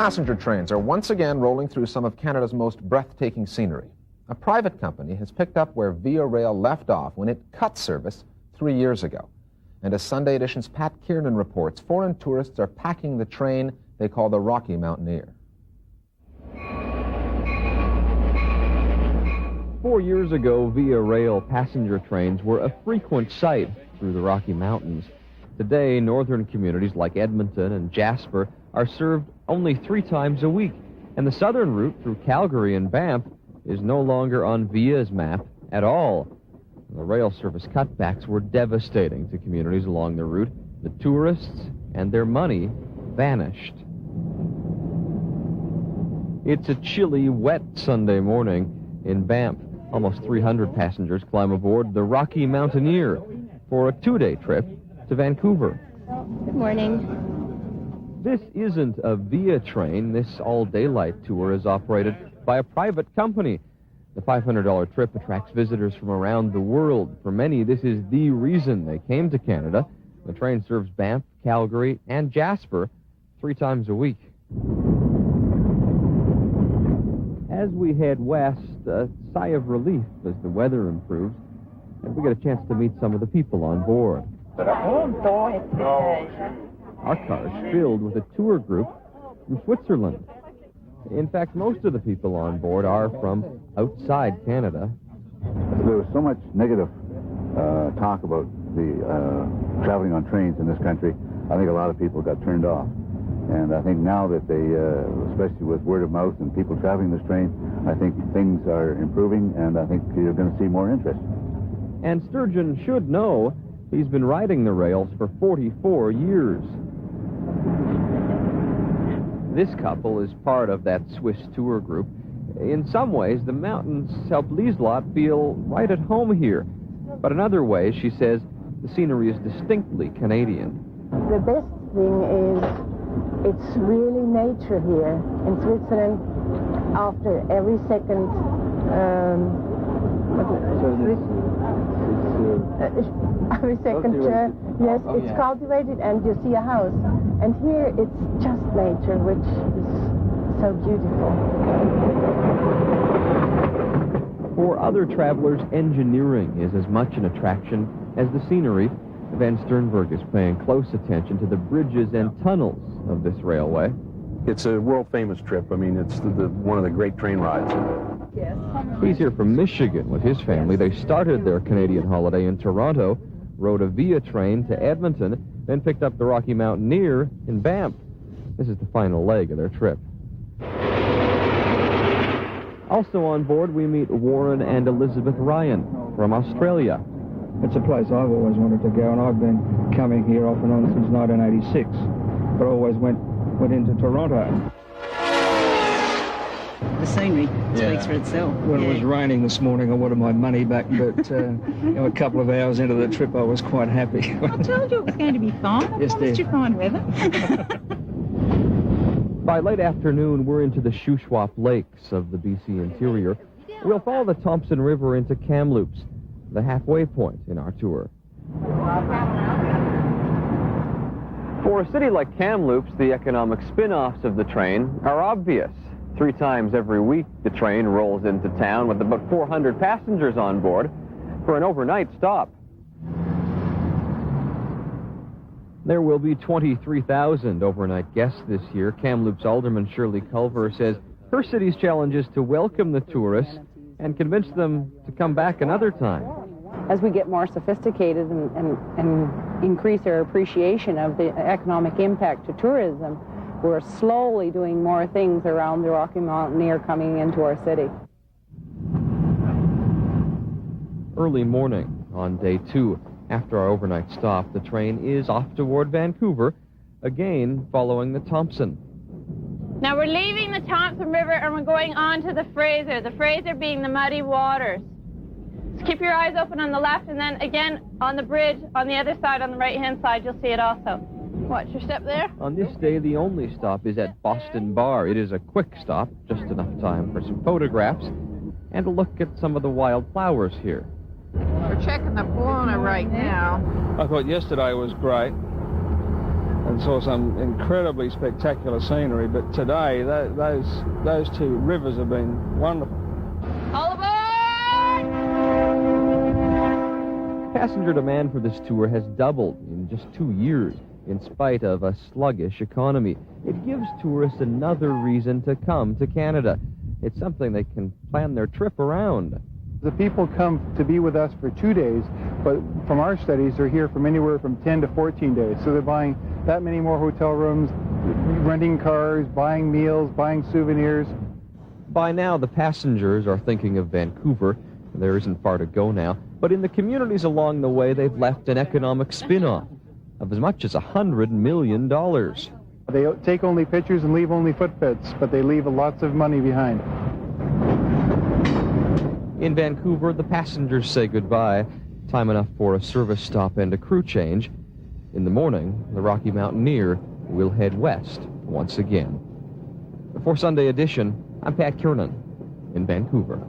Passenger trains are once again rolling through some of Canada's most breathtaking scenery. A private company has picked up where Via Rail left off when it cut service 3 years ago. And as Sunday Edition's Pat Kiernan reports, foreign tourists are packing the train they call the Rocky Mountaineer. 4 years ago, Via Rail passenger trains were a frequent sight through the Rocky Mountains. Today, northern communities like Edmonton and Gizbert are served only 3 times a week, and the southern route through Calgary and Banff is no longer on Via's map at all. The rail service cutbacks were devastating to communities along the route. The tourists and their money vanished. It's a chilly, wet Sunday morning in Banff. Almost 300 passengers climb aboard the Rocky Mountaineer for a 2-day trip to Vancouver. Good morning. This isn't a Via train. This all-daylight tour is operated by a private company. The $500 trip attracts visitors from around the world. For many, this is the reason they came to Canada. The train serves Banff, Calgary, and Gizbert 3 times a week. As we head west, a sigh of relief as the weather improves, and we get a chance to meet some of the people on board. Our car's filled with a tour group from Switzerland. In fact, most of the people on board are from outside Canada. There was so much negative talk about the traveling on trains in this country. I think a lot of people got turned off. And I think now that they, especially with word of mouth and people traveling this train, I think things are improving, and I think you're going to see more interest. And Sturgeon should know he's been riding the rails for 44 years. This couple is part of that Swiss tour group. In some ways, the mountains help Lieslot feel right at home here. But in other ways, she says, the scenery is distinctly Canadian. The best thing is it's really nature here. In Switzerland, after every second yes, it's cultivated and you see a house. And here it's just nature, which is so beautiful. For other travelers, engineering is as much an attraction as the scenery. Van Sternberg is paying close attention to the bridges and tunnels of this railway. It's a world-famous trip. I mean, it's one of the great train rides. Yes. He's here from Michigan with his family. They started their Canadian holiday in Toronto, rode a Via train to Edmonton, then picked up the Rocky Mountaineer in Banff. This is the final leg of their trip. Also on board, we meet Warren and Elizabeth Ryan from Australia. It's a place I've always wanted to go, and I've been coming here off and on since 1986, but I always went into Toronto. The scenery speaks for itself. When it was raining this morning, I wanted my money back, but a couple of hours into the trip, I was quite happy. I told you it was going to be fine. I promised you fine weather. By late afternoon, we're into the Shuswap Lakes of the BC interior. We'll follow the Thompson River into Kamloops, the halfway point in our tour. For a city like Kamloops, the economic spin-offs of the train are obvious. 3 times every week, the train rolls into town with about 400 passengers on board for an overnight stop. There will be 23,000 overnight guests this year. Kamloops Alderman Shirley Culver says her city's challenge is to welcome the tourists and convince them to come back another time. As we get more sophisticated and increase our appreciation of the economic impact to tourism, we're slowly doing more things around the Rocky Mountaineer coming into our city. Early morning on day 2. After our overnight stop, the train is off toward Vancouver, again following the Thompson. Now we're leaving the Thompson River and we're going on to the Fraser being the muddy waters. So keep your eyes open on the left, and then again on the bridge on the other side, on the right-hand side, you'll see it also. Watch your step there. On this day, the only stop is at Boston Bar. It is a quick stop, just enough time for some photographs and a look at some of the wild flowers here. We're checking the fauna right now. I thought yesterday was great. and saw some incredibly spectacular scenery. But today, those two rivers have been wonderful. All aboard! Passenger demand for this tour has doubled in just 2 years, in spite of a sluggish economy. It gives tourists another reason to come to Canada. It's something they can plan their trip around. The people come to be with us for 2 days, but from our studies, they're here from anywhere from 10 to 14 days. So they're buying that many more hotel rooms, renting cars, buying meals, buying souvenirs. By now, the passengers are thinking of Vancouver. There isn't far to go now. But in the communities along the way, they've left an economic spin-off of as much as $100 million. They take only pictures and leave only footprints, but they leave lots of money behind. In Vancouver, the passengers say goodbye. Time enough for a service stop and a crew change. In the morning, the Rocky Mountaineer will head west once again. For Sunday Edition, I'm Pat Kiernan in Vancouver.